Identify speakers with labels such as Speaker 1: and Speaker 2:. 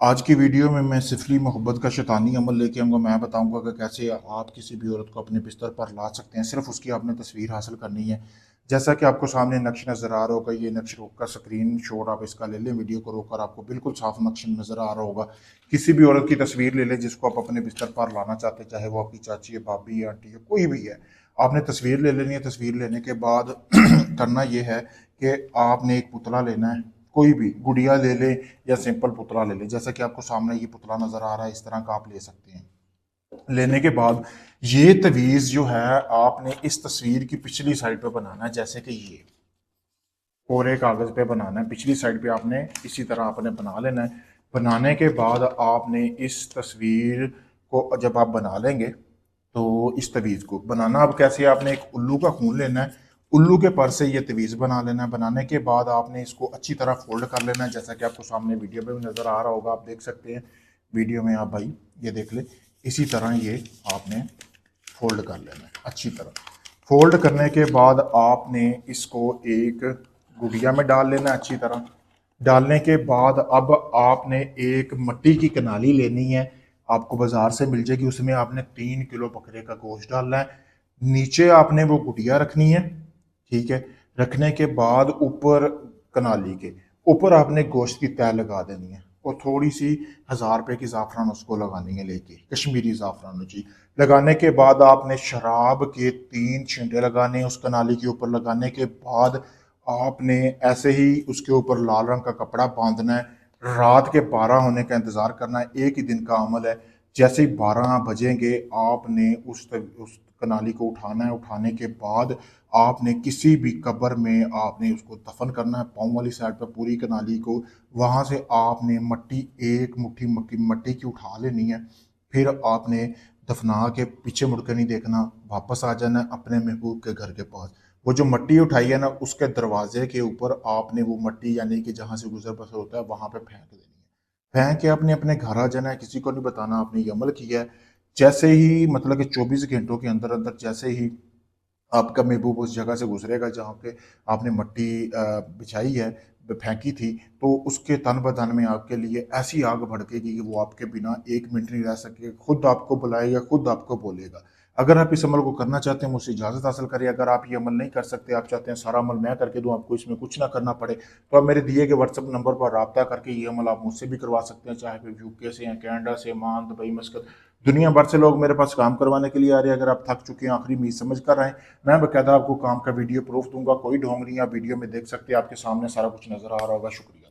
Speaker 1: आज की वीडियो में मैं सिफली मोहब्बत का शैतानी अमल लेके आऊँगा। मैं बताऊँगा कि कैसे आप किसी भी औरत को अपने बिस्तर पर ला सकते हैं। सिर्फ उसकी आपने तस्वीर हासिल करनी है। जैसा कि आपको सामने नक्श नज़र आ रहा होगा, ये नक्श का स्क्रीन शॉट आप इसका ले लें। वीडियो को रोककर आपको बिल्कुल साफ नक्श नज़र आ रहा होगा। किसी भी औरत की तस्वीर ले लें जिसको आप अपने बिस्तर पर लाना चाहते हैं, चाहे वो आपकी चाची है, भाभी है, आंटी है, कोई भी है। आपने तस्वीर ले लेनी है। तस्वीर लेने के बाद करना ये है कि आपने एक पुतला लेना है। कोई भी गुड़िया ले ले या सिंपल पुतला ले ले। जैसा कि आपको सामने ये पुतला नजर आ रहा है, इस तरह का आप ले सकते हैं। लेने के बाद ये तवीज जो है आपने इस तस्वीर की पिछली साइड पे बनाना है, जैसे कि ये कोरे कागज पे बनाना है। पिछली साइड पे आपने इसी तरह आपने बना लेना है। बनाने के बाद आपने इस तस्वीर को जब आप बना लेंगे तो इस तवीज़ को बनाना अब कैसे है, आपने एक उल्लू का खून लेना है। उल्लू के पर से ये तवीज़ बना लेना है। बनाने के बाद आपने इसको अच्छी तरह फोल्ड कर लेना है, जैसा कि आपको सामने वीडियो में भी नज़र आ रहा होगा। आप देख सकते हैं वीडियो में, आप भाई ये देख ले। इसी तरह ये आपने फोल्ड कर लेना है अच्छी तरह। फोल्ड करने के बाद आपने इसको एक गुड़िया में डाल लेना है अच्छी तरह। डालने के बाद अब आपने एक मट्टी की कनाली लेनी है, आपको बाजार से मिल जाएगी। उसमें आपने 3 किलो बकरे का गोश्त डालना है। नीचे आपने वो गुड़िया रखनी है, ठीक है। रखने के बाद ऊपर कनाली के ऊपर आपने गोश्त की तय लगा देनी है और थोड़ी सी 1000 रुपए की ज़ाफ़रान उसको लगानी है, लेके कश्मीरी ज़ाफ़रान जी। लगाने के बाद आपने शराब के 3 छींटे लगाने हैं उस कनाली के ऊपर। लगाने के बाद आपने ऐसे ही उसके ऊपर लाल रंग का कपड़ा बांधना है। रात के 12 होने का इंतज़ार करना है। एक ही दिन का अमल है। जैसे ही 12 बजेंगे आपने उस कनाली को उठाना है। उठाने के बाद आपने किसी भी कब्र में आपने उसको दफन करना है, पाँव वाली साइड पर पूरी कनाली को। वहाँ से आपने मट्टी, एक मुट्ठी मट्टी की उठा लेनी है। फिर आपने दफना के पीछे मुड़कर नहीं देखना, वापस आ जाना है अपने महबूब के घर के पास। वो जो मट्टी उठाई है ना, उसके दरवाजे के ऊपर आपने वो मट्टी, यानी कि जहाँ से गुजर बसर होता है, वहाँ पे फेंक देनी है। फेंक के अपने अपने घर आ जाना है। किसी को नहीं बताना आपने ये अमल किया है। जैसे ही मतलब कि 24 घंटों के अंदर अंदर जैसे ही आपका महबूब उस जगह से गुजरेगा जहाँ पे आपने मट्टी बिछाई है, फेंकी थी, तो उसके तन बदन में आपके लिए ऐसी आग भड़केगी कि वो आपके बिना 1 मिनट नहीं रह सके। खुद आपको बुलाएगा, खुद आपको बोलेगा। अगर आप इस अमल को करना चाहते हैं, मुझसे इजाज़त हासिल करिए। अगर आप ये अमल नहीं कर सकते, आप चाहते हैं सारा अमल मैं करके दूं, आपको इसमें कुछ ना करना पड़े, तो आप मेरे दिए गए व्हाट्सअप नंबर पर रब्ता करके ये अमल आप मुझसे भी करवा सकते हैं। चाहे फिर यूके से हैं, कनाडा से, मान, दुबई, मस्कत, दुनिया भर से लोग मेरे पास काम करवाने के लिए आ रहे हैं। अगर आप थक चुके हैं, आखिरी उम्मीद समझ कर आए, मैं बकायदा आपको काम का वीडियो प्रूफ दूंगा। कोई ढोंग नहीं, आप वीडियो में देख सकते हैं, आपके सामने सारा कुछ नजर आ रहा होगा। शुक्रिया।